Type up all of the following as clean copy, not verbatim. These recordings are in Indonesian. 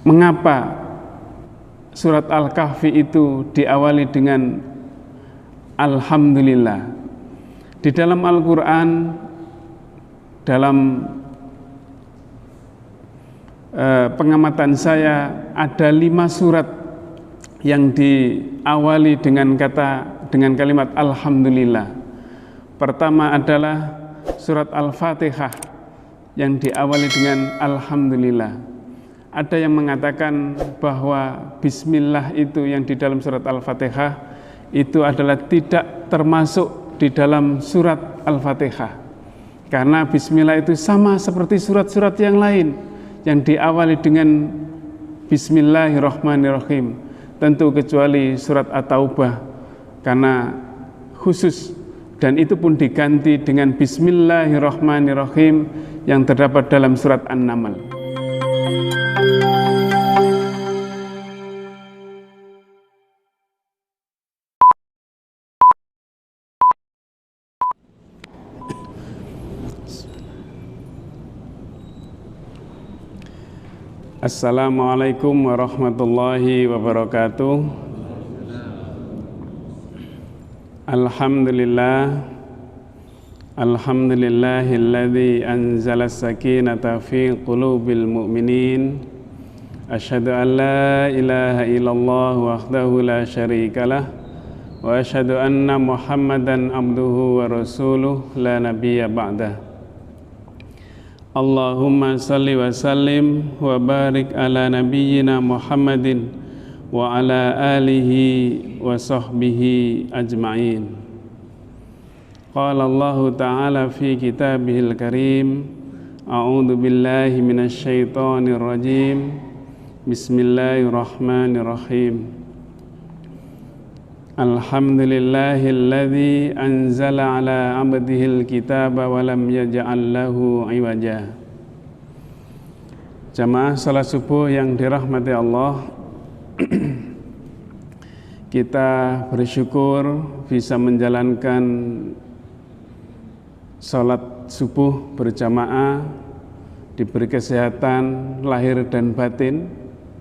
mengapa surat Al-Kahfi itu diawali dengan Alhamdulillah. Di dalam Al-Quran, dalam pengamatan saya, ada 5 surat yang diawali dengan kalimat Alhamdulillah. Pertama adalah surat Al-Fatihah yang diawali dengan Alhamdulillah. Ada yang mengatakan bahwa Bismillah itu yang di dalam surat Al-Fatihah itu adalah tidak termasuk di dalam surat Al-Fatihah, karena Bismillah itu sama seperti surat-surat yang lain yang diawali dengan Bismillahirrahmanirrahim, tentu kecuali surat At-Taubah karena khusus, dan itu pun diganti dengan Bismillahirrahmanirrahim yang terdapat dalam surat An-Naml. Assalamualaikum warahmatullahi wabarakatuh. Alhamdulillahilladzi anzala as-sakinata fi qulubil mu'minin. Asyhadu an la ilaha illallah wahdahu la syarikalah wa asyhadu anna Muhammadan abduhu wa rasuluh la nabiyya ba'dah. Allahumma salli wa sallim wa barik ala nabiyyina Muhammadin wa ala alihi wa sahbihi ajma'in. Qala Allah ta'ala fi kitabihil karim, a'udzu billahi minasy syaithanir rajim. Bismillahirrahmanirrahim. Alhamdulillahilladzi anzala ala abdihil kitaba wa lam yaj'al lahu iwaja. Jamaah salat subuh yang dirahmati Allah, kita bersyukur bisa menjalankan salat subuh berjamaah, diberi kesehatan lahir dan batin,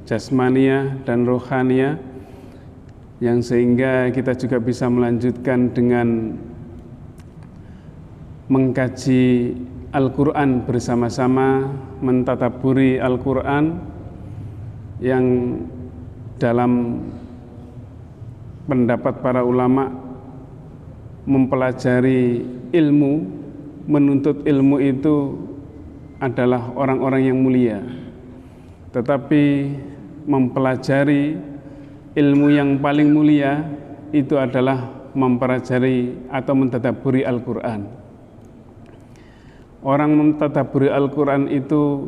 jasmaniah dan rohaniah, yang sehingga kita juga bisa melanjutkan dengan mengkaji Al-Quran bersama-sama, mentadabburi Al-Quran yang dalam pendapat para ulama mempelajari ilmu, menuntut ilmu itu adalah orang-orang yang mulia, tetapi mempelajari ilmu yang paling mulia itu adalah mempelajari atau mentadabburi Al-Quran. Orang mentadabburi Al-Quran itu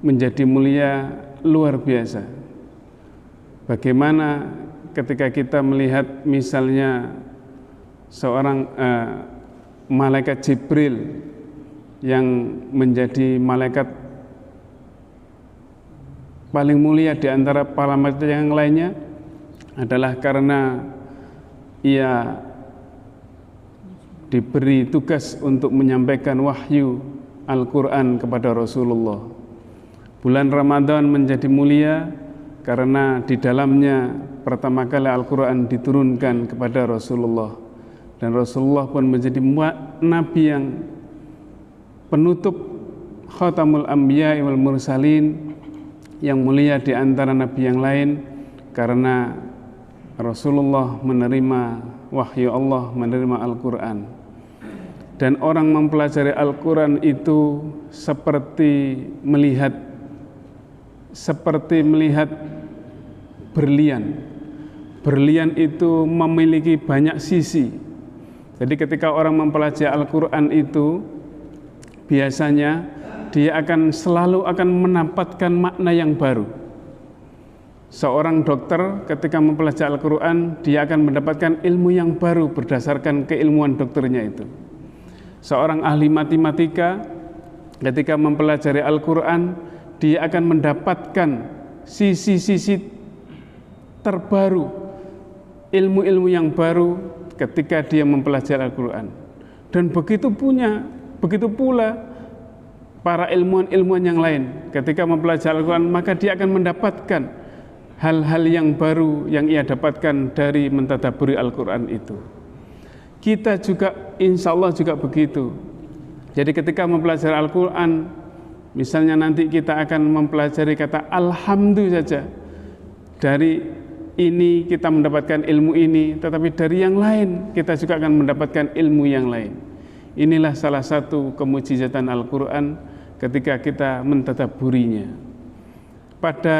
menjadi mulia luar biasa. Bagaimana ketika kita melihat misalnya seorang malaikat Jibril yang menjadi malaikat paling mulia di antara para malaikat yang lainnya adalah karena ia diberi tugas untuk menyampaikan wahyu Al-Quran kepada Rasulullah. Bulan Ramadan menjadi mulia karena di dalamnya pertama kali Al-Quran diturunkan kepada Rasulullah, dan Rasulullah pun menjadi nabi yang penutup khatamul anbiya wal mursalin, yang mulia di antara nabi yang lain karena Rasulullah menerima wahyu Allah, menerima Al-Quran. Dan orang mempelajari Al-Quran itu seperti melihat berlian. Berlian itu memiliki banyak sisi. Jadi ketika orang mempelajari Al-Quran itu biasanya dia akan selalu mendapatkan makna yang baru. Seorang dokter ketika mempelajari Al-Quran, dia akan mendapatkan ilmu yang baru berdasarkan keilmuan dokternya itu. Seorang ahli matematika ketika mempelajari Al-Quran, dia akan mendapatkan sisi-sisi terbaru, ilmu-ilmu yang baru ketika dia mempelajari Al-Quran. Dan begitu pula para ilmuwan-ilmuwan yang lain ketika mempelajari Al-Quran, maka dia akan mendapatkan hal-hal yang baru yang ia dapatkan dari mentadabburi Al-Quran itu. Kita juga insya Allah juga begitu. Jadi ketika mempelajari Al-Quran, misalnya nanti kita akan mempelajari kata alhamdulillah saja, dari ini kita mendapatkan ilmu ini, tetapi dari yang lain kita juga akan mendapatkan ilmu yang lain. Inilah salah satu kemujizatan Al-Quran ketika kita mentadabburinya. Pada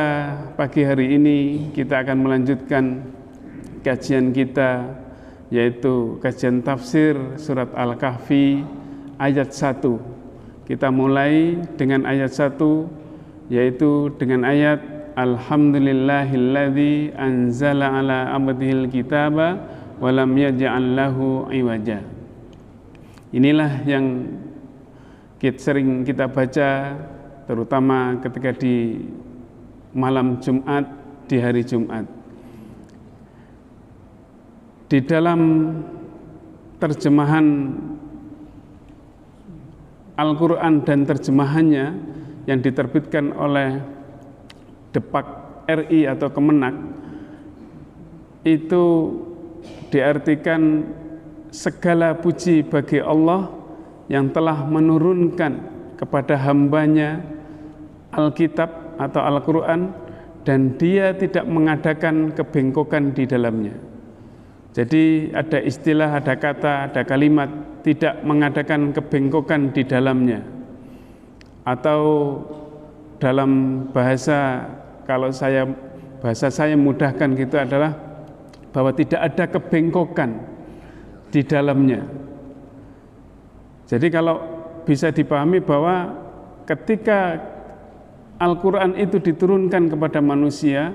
pagi hari ini kita akan melanjutkan kajian kita, yaitu kajian tafsir surat Al-Kahfi ayat 1. Kita mulai dengan ayat 1, yaitu dengan ayat Alhamdulillahilladzi anzala ala abdihil kitaba wa lam yaj'al lahu iwaja. Inilah yang sering kita baca, terutama ketika di malam Jumat, di hari Jumat. Di dalam terjemahan Al-Quran dan terjemahannya yang diterbitkan oleh Depak RI atau Kemenak, itu diartikan segala puji bagi Allah yang telah menurunkan kepada hambanya Alkitab atau Al-Quran, dan dia tidak mengadakan kebengkokan di dalamnya. Jadi ada istilah, ada kata, ada kalimat tidak mengadakan kebengkokan di dalamnya, atau dalam bahasa, kalau bahasa saya mudahkan gitu adalah bahwa tidak ada kebengkokan di dalamnya. Jadi kalau bisa dipahami bahwa ketika Al-Quran itu diturunkan kepada manusia,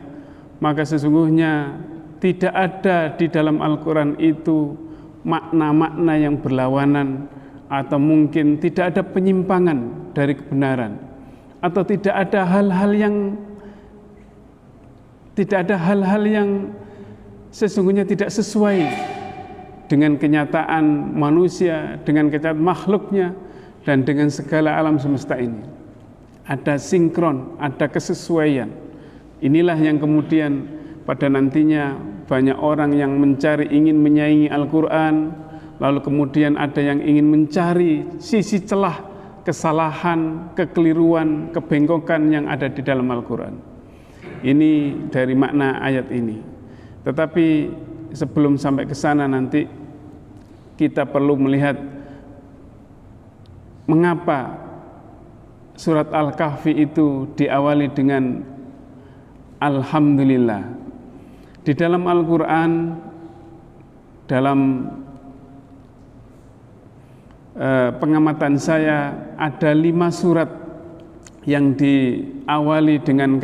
maka sesungguhnya tidak ada di dalam Al-Quran itu makna-makna yang berlawanan, atau mungkin tidak ada penyimpangan dari kebenaran, atau tidak ada hal-hal yang sesungguhnya tidak sesuai dengan kenyataan manusia, dengan kenyataan makhluknya, dan dengan segala alam semesta ini. Ada sinkron, ada kesesuaian. Inilah yang kemudian pada nantinya banyak orang yang ingin menyaingi Al-Quran, lalu kemudian ada yang ingin mencari sisi celah, kesalahan, kekeliruan, kebengkokan yang ada di dalam Al-Quran. Ini dari makna ayat ini. Tetapi sebelum sampai ke sana nanti, kita perlu melihat mengapa surat Al-Kahfi itu diawali dengan Alhamdulillah. Di dalam Al-Quran, dalam pengamatan saya, ada 5 surat yang diawali dengan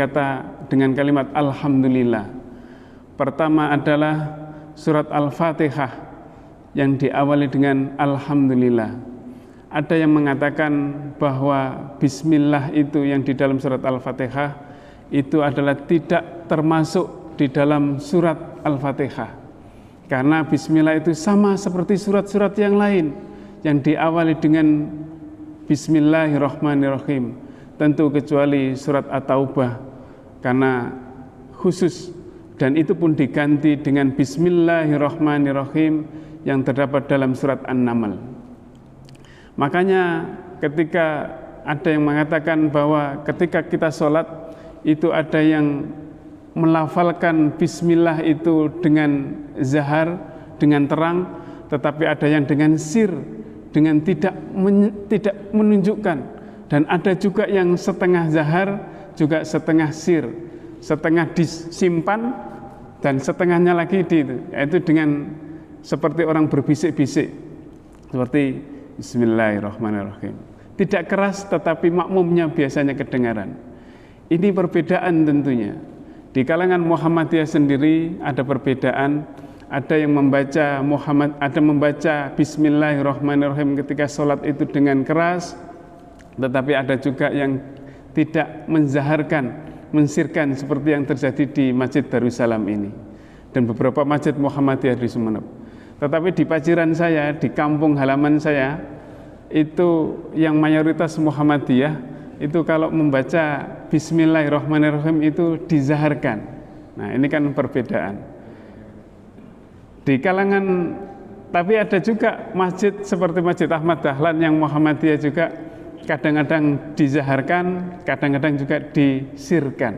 kalimat Alhamdulillah. Pertama adalah surat Al-Fatihah yang diawali dengan Alhamdulillah. Ada yang mengatakan bahwa Bismillah itu yang di dalam surat Al-Fatihah itu adalah tidak termasuk di dalam surat Al-Fatihah, karena Bismillah itu sama seperti surat-surat yang lain yang diawali dengan Bismillahirrahmanirrahim, tentu kecuali surat At-Taubah karena khusus, dan itu pun diganti dengan Bismillahirrahmanirrahim yang terdapat dalam surat An-Naml. Makanya ketika ada yang mengatakan bahwa ketika kita sholat itu ada yang melafalkan bismillah itu dengan zahar, dengan terang, tetapi ada yang dengan sir, dengan tidak menunjukkan, dan ada juga yang setengah zahar, juga setengah sir, setengah disimpan dan setengahnya lagi yaitu dengan seperti orang berbisik-bisik, seperti Bismillahirrahmanirrahim. Tidak keras tetapi makmumnya biasanya kedengaran. Ini perbedaan tentunya. Di kalangan Muhammadiyah sendiri ada perbedaan. Ada yang membaca Bismillahirrahmanirrahim ketika sholat itu dengan keras, tetapi ada juga yang tidak menzaharkan, mensirkan seperti yang terjadi di Masjid Darussalam ini dan beberapa masjid Muhammadiyah di Sumeneb. Tetapi di paciran saya, di kampung halaman saya, itu yang mayoritas Muhammadiyah itu kalau membaca Bismillahirrahmanirrahim itu dizaharkan. Nah, ini kan perbedaan. Di kalangan, tapi ada juga masjid seperti Masjid Ahmad Dahlan yang Muhammadiyah juga kadang-kadang dizaharkan, kadang-kadang juga disirkan.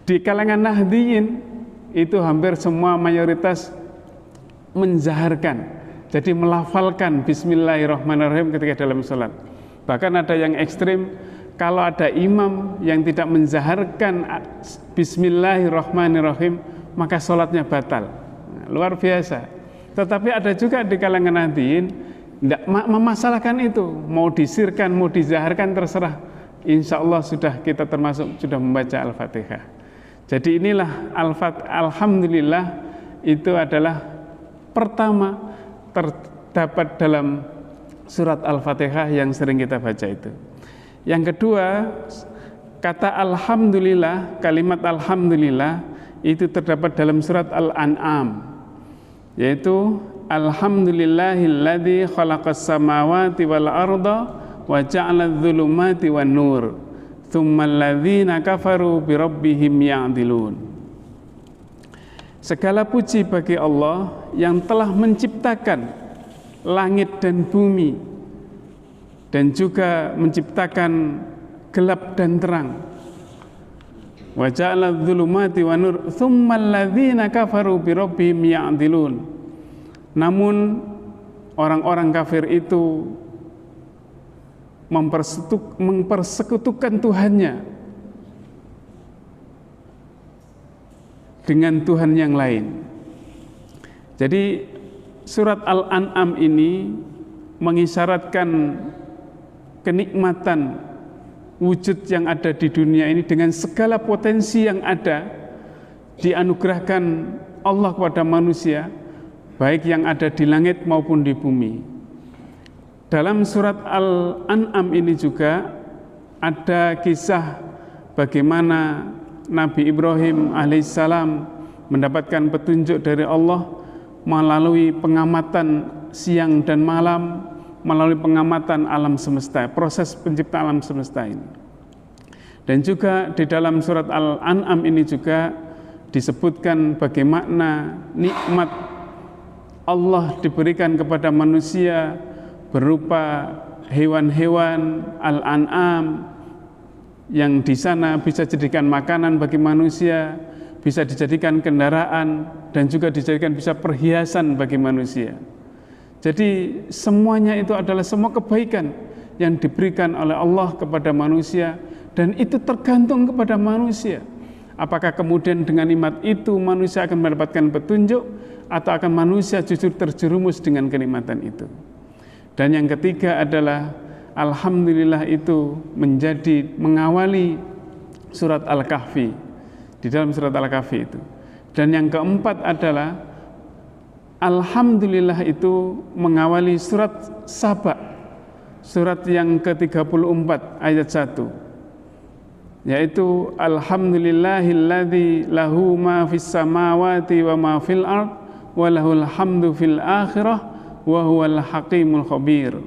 Di kalangan Nahdiyin itu hampir semua mayoritas menzaharkan, jadi melafalkan Bismillahirrahmanirrahim ketika dalam sholat. Bahkan ada yang ekstrim, kalau ada imam yang tidak menzaharkan Bismillahirrahmanirrahim, maka sholatnya batal. Nah, luar biasa. Tetapi ada juga di kalangan Nahdiyin tidak memasalahkan itu, mau disirkan, mau dizaharkan, terserah. Insya Allah sudah kita termasuk sudah membaca Al-Fatihah. Jadi inilah Alhamdulillah itu adalah pertama terdapat dalam surat Al-Fatihah yang sering kita baca itu. Yang kedua, kata Alhamdulillah, kalimat Alhamdulillah itu terdapat dalam surat Al-An'am, yaitu Alhamdulillahilladzi khalaqas samawati wal arda wa ja'aladz dzulumati wan nur tsummal ladzina kafaru bi rabbihim ya'dilun. Segala puji bagi Allah yang telah menciptakan langit dan bumi dan juga menciptakan gelap dan terang. Wa ja'aladz dzulumati wan nur tsummal ladzina kafaru bi rabbihim ya'dilun. Namun orang-orang kafir itu mempersekutukan Tuhannya dengan Tuhan yang lain. Jadi surat Al-An'am ini mengisyaratkan kenikmatan wujud yang ada di dunia ini dengan segala potensi yang ada dianugerahkan Allah kepada manusia, baik yang ada di langit maupun di bumi. Dalam surat Al-An'am ini juga ada kisah bagaimana Nabi Ibrahim alaihissalam mendapatkan petunjuk dari Allah melalui pengamatan siang dan malam, melalui pengamatan alam semesta, proses penciptaan alam semesta ini. Dan juga di dalam surat Al-An'am ini juga disebutkan bagaimana nikmat Allah diberikan kepada manusia berupa hewan-hewan Al-An'am yang di sana bisa dijadikan makanan bagi manusia, bisa dijadikan kendaraan, dan juga dijadikan bisa perhiasan bagi manusia. Jadi semuanya itu adalah semua kebaikan yang diberikan oleh Allah kepada manusia, dan itu tergantung kepada manusia. Apakah kemudian dengan nikmat itu manusia akan mendapatkan petunjuk, atau akan manusia justru terjerumus dengan kenikmatan itu. Dan yang ketiga adalah Alhamdulillah itu menjadi mengawali surat Al-Kahfi, di dalam surat Al-Kahfi itu. Dan yang keempat adalah Alhamdulillah itu mengawali surat Saba, surat yang ke-34 ayat 1, yaitu Alhamdulillahilladzi lahu ma fis samawati wa ma fil ard wa lahul hamdu fil akhirah wa huwal hakimul khabir.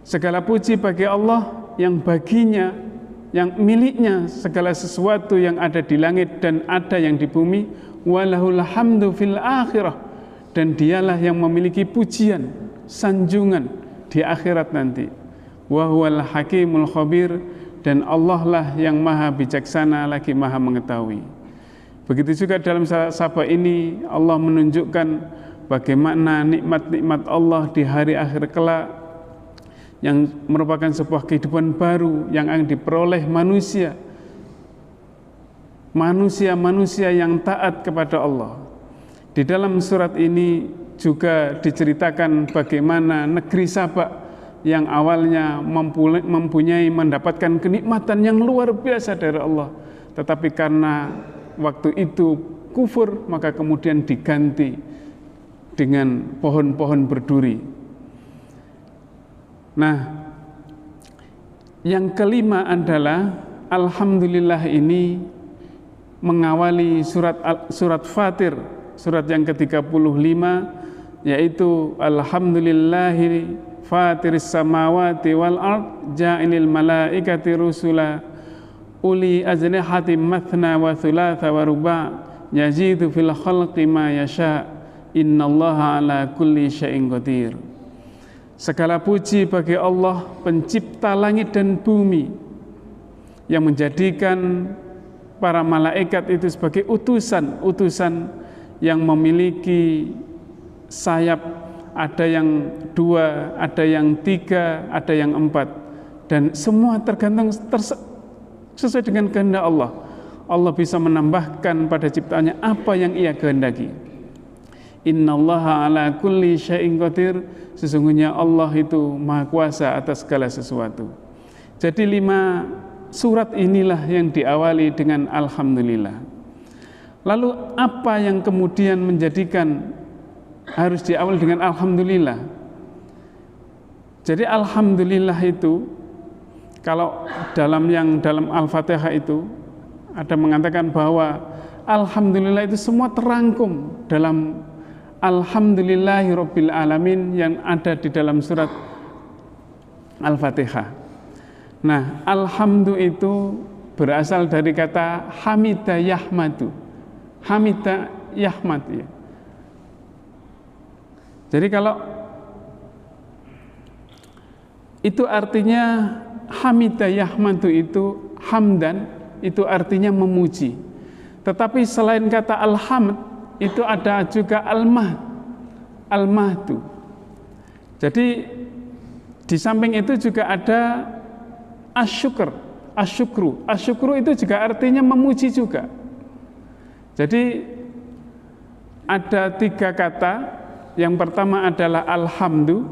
Segala puji bagi Allah yang baginya, yang miliknya segala sesuatu yang ada di langit dan ada yang di bumi, walahul hamdu fil akhirah, dan dialah yang memiliki pujian, sanjungan di akhirat nanti. Wa huwal hakimul khabir, dan Allah lah yang maha bijaksana lagi maha mengetahui. Begitu juga dalam surat Saba ini Allah menunjukkan bagaimana nikmat-nikmat Allah di hari akhir kelak, yang merupakan sebuah kehidupan baru yang akan diperoleh manusia yang taat kepada Allah. Di dalam surat ini juga diceritakan bagaimana negeri Saba yang awalnya mendapatkan kenikmatan yang luar biasa dari Allah, tetapi karena waktu itu kufur, maka kemudian diganti dengan pohon-pohon berduri. Nah, yang kelima adalah Alhamdulillah ini mengawali surat Fatir, surat yang ke-35, yaitu alhamdulillahi fatiris samawati wal ard ja'ilil malaikati rusula uli ajnihatin mathna wa thulatha wa ruba' yazidu fil khalqi ma yasha innallaha ala kulli syai'in qadir. Segala puji bagi Allah pencipta langit dan bumi yang menjadikan para malaikat itu sebagai utusan yang memiliki sayap, ada yang 2, ada yang 3, ada yang 4, dan semua tergantung sesuai dengan kehendak Allah. Allah bisa menambahkan pada ciptaannya apa yang Ia kehendaki. Innallaha ala kulli syai'in qadir, sesungguhnya Allah itu maha kuasa atas segala sesuatu. Jadi 5 surat inilah yang diawali dengan alhamdulillah. Lalu apa yang kemudian menjadikan harus diawali dengan alhamdulillah? Jadi alhamdulillah itu kalau dalam Al-Fatihah itu ada mengatakan bahwa alhamdulillah itu semua terangkum dalam alhamdulillahirabbil alamin yang ada di dalam surat Al-Fatihah. Nah, alhamdu itu berasal dari kata hamida yahmadu. Hamida yahmad ya. Jadi kalau itu artinya hamida yahmadu itu hamdan, itu artinya memuji. Tetapi selain kata alhamd itu ada juga al-mahdu. Jadi di samping itu juga ada asyukru itu juga artinya memuji juga. Jadi ada 3 kata. Yang pertama adalah alhamdu,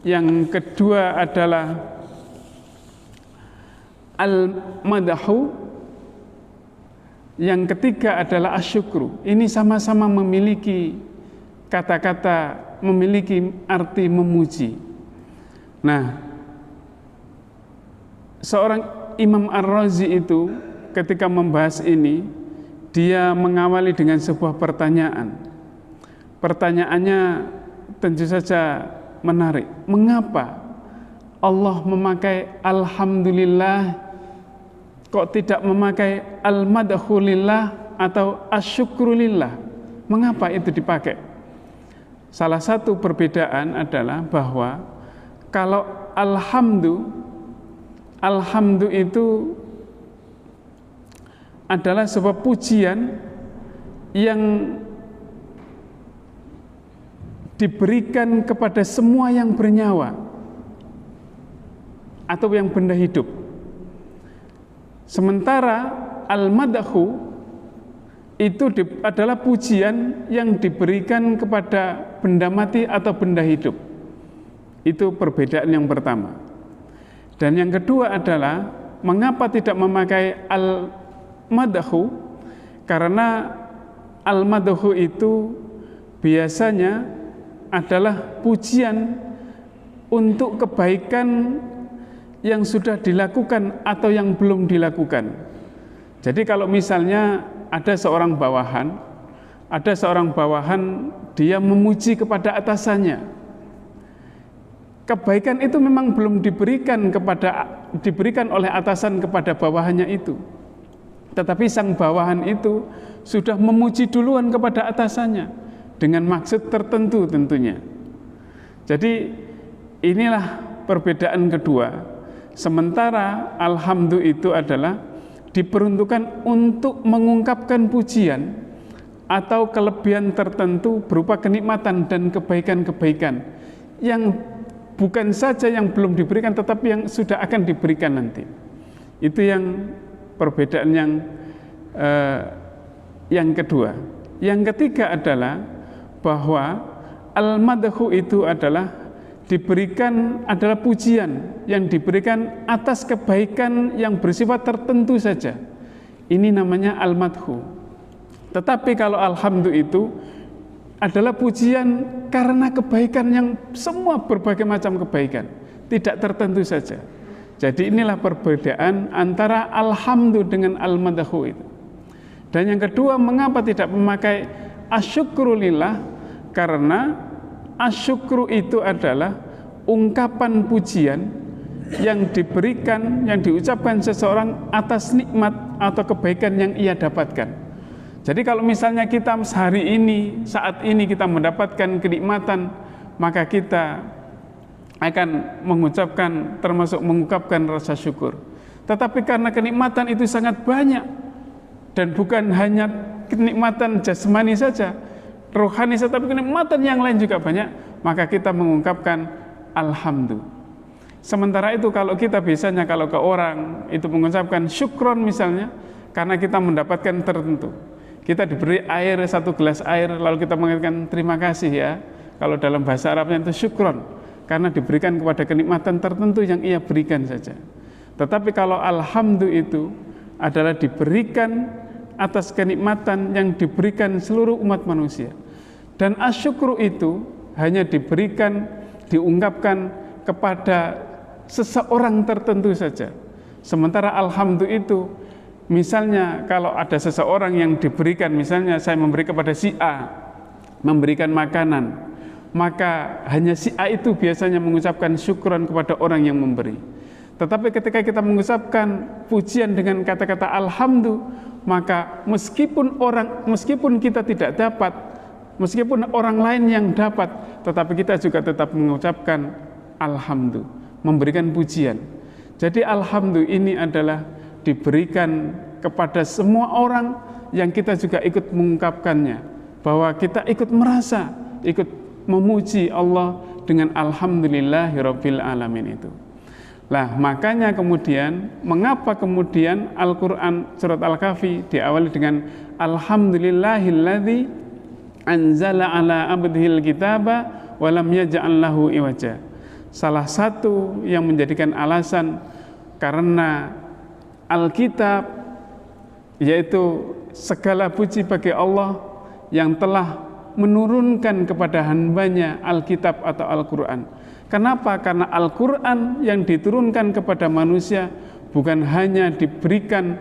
yang kedua adalah al-madahu, yang ketiga adalah asyukru. Ini sama-sama memiliki kata-kata, memiliki arti memuji. Nah, seorang Imam Ar-Razi itu ketika membahas ini, dia mengawali dengan sebuah pertanyaan. Pertanyaannya tentu saja menarik. Mengapa Allah memakai alhamdulillah, kok tidak memakai al-madhulillah atau asyukrulillah? Mengapa itu dipakai? Salah satu perbedaan adalah bahwa kalau alhamdu itu adalah sebuah pujian yang diberikan kepada semua yang bernyawa atau yang benda hidup. Sementara al-madahu itu adalah pujian yang diberikan kepada benda mati atau benda hidup. Itu perbedaan yang pertama. Dan yang kedua adalah mengapa tidak memakai al-madahu? Karena al-madahu itu biasanya adalah pujian untuk kebaikan yang sudah dilakukan atau yang belum dilakukan. Jadi kalau misalnya ada seorang bawahan dia memuji kepada atasannya, kebaikan itu memang belum diberikan oleh atasan kepada bawahannya itu, tetapi sang bawahan itu sudah memuji duluan kepada atasannya dengan maksud tertentu tentunya. Jadi inilah perbedaan kedua. Sementara alhamdu itu adalah diperuntukkan untuk mengungkapkan pujian atau kelebihan tertentu berupa kenikmatan dan kebaikan-kebaikan yang bukan saja yang belum diberikan tetapi yang sudah akan diberikan nanti. Itu yang perbedaan yang kedua. Yang ketiga adalah bahwa al-madhu itu adalah pujian yang diberikan atas kebaikan yang bersifat tertentu saja. Ini namanya al-madhu. Tetapi kalau alhamdu itu adalah pujian karena kebaikan yang semua berbagai macam kebaikan, tidak tertentu saja. Jadi inilah perbedaan antara alhamdu dengan al-madhu itu. Dan yang kedua, mengapa tidak memakai asyukrulillah? Karena Asyukru itu adalah ungkapan pujian yang diberikan, yang diucapkan seseorang atas nikmat atau kebaikan yang ia dapatkan. Jadi kalau misalnya kita hari ini, saat ini kita mendapatkan kenikmatan, maka kita akan mengucapkan, termasuk mengungkapkan rasa syukur. Tetapi karena kenikmatan itu sangat banyak, dan bukan hanya kenikmatan jasmani saja, rohani saja, tapi kenikmatan yang lain juga banyak, maka kita mengungkapkan alhamdulillah. Sementara itu kalau kita biasanya kalau ke orang itu mengucapkan syukron misalnya, karena kita mendapatkan tertentu, kita diberi air, 1 gelas air, lalu kita mengatakan terima kasih ya. Kalau dalam bahasa Arabnya itu syukron, karena diberikan kepada kenikmatan tertentu yang ia berikan saja. Tetapi kalau alhamdulillah itu adalah diberikan atas kenikmatan yang diberikan seluruh umat manusia. Dan asyukru itu hanya diberikan, diungkapkan kepada seseorang tertentu saja. Sementara alhamdulillah itu, misalnya kalau ada seseorang yang diberikan, misalnya saya memberi kepada si A, memberikan makanan, maka hanya si A itu biasanya mengucapkan syukran kepada orang yang memberi. Tetapi ketika kita mengucapkan pujian dengan kata-kata alhamdulillah, maka meskipun kita tidak dapat, meskipun orang lain yang dapat, tetapi kita juga tetap mengucapkan alhamdulillah, memberikan pujian. Jadi alhamdulillah ini adalah diberikan kepada semua orang yang kita juga ikut mengungkapkannya, bahwa kita ikut merasa, ikut memuji Allah dengan alhamdulillahirabbil alamin itu. Lah makanya kemudian, mengapa kemudian Al-Quran surat Al-Kahfi diawali dengan alhamdulillahilladzi anzala ala abdihil kitaba walam yaj'al lahu iwaja. Salah satu yang menjadikan alasan karena Alkitab, yaitu segala puji bagi Allah yang telah menurunkan kepada hambanya Alkitab atau Al-Quran. Kenapa? Karena Al-Quran yang diturunkan kepada manusia bukan hanya diberikan,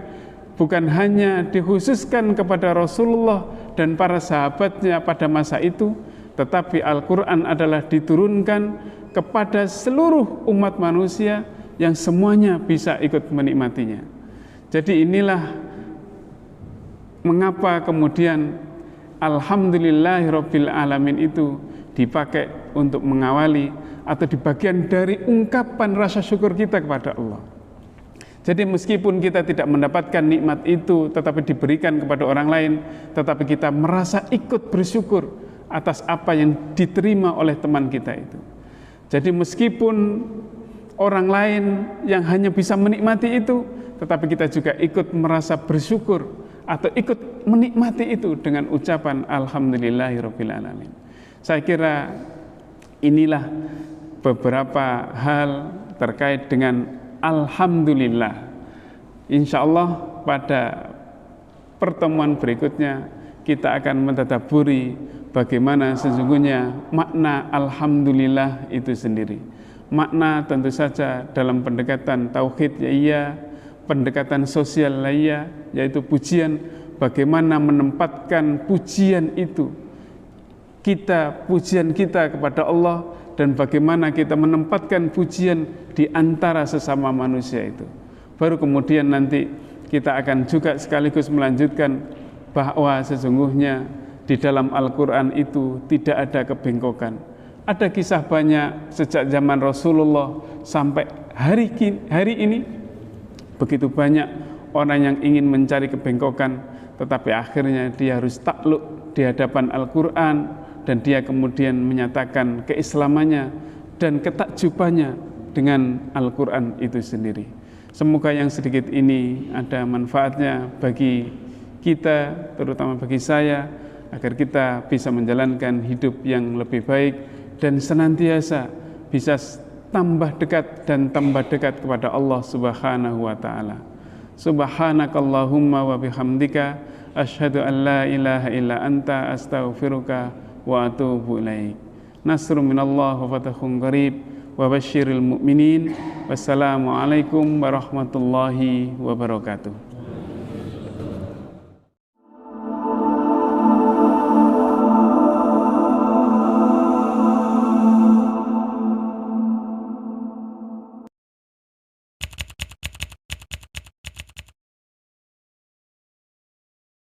bukan hanya dikhususkan kepada Rasulullah dan para sahabatnya pada masa itu, tetapi Al-Quran adalah diturunkan kepada seluruh umat manusia yang semuanya bisa ikut menikmatinya. Jadi inilah mengapa kemudian alhamdulillahirabbil alamin itu dipakai untuk mengawali atau di bagian dari ungkapan rasa syukur kita kepada Allah. Jadi meskipun kita tidak mendapatkan nikmat itu tetapi diberikan kepada orang lain, tetapi kita merasa ikut bersyukur atas apa yang diterima oleh teman kita itu. Jadi meskipun orang lain yang hanya bisa menikmati itu, tetapi kita juga ikut merasa bersyukur atau ikut menikmati itu dengan ucapan alhamdulillahirabbil alamin. Saya kira inilah beberapa hal terkait dengan alhamdulillah. Insya Allah pada pertemuan berikutnya kita akan mentadabburi bagaimana sesungguhnya makna alhamdulillah itu sendiri. Makna tentu saja dalam pendekatan tauhid ya iya, pendekatan sosial ya iya, yaitu pujian, bagaimana menempatkan pujian itu, pujian kita kepada Allah, dan bagaimana kita menempatkan pujian di antara sesama manusia itu. Baru kemudian nanti kita akan juga sekaligus melanjutkan bahwa sesungguhnya di dalam Al-Quran itu tidak ada kebengkokan. Ada kisah banyak sejak zaman Rasulullah sampai hari ini, begitu banyak orang yang ingin mencari kebengkokan, tetapi akhirnya dia harus takluk di hadapan Al-Quran, dan dia kemudian menyatakan keislamannya dan ketakjubannya dengan Al-Quran itu sendiri. Semoga yang sedikit ini ada manfaatnya bagi kita, terutama bagi saya, agar kita bisa menjalankan hidup yang lebih baik dan senantiasa bisa tambah dekat dan tambah dekat kepada Allah Subhanahu wa Ta'ala. Subhanakallahumma wa bihamdika asyhadu an la ilaha illa anta astaghfiruka wa atubu ilaik. Nasrun minallah wa fathun qarib wa basyiril mu'minin. Wassalamualaikum warahmatullahi wabarakatuh.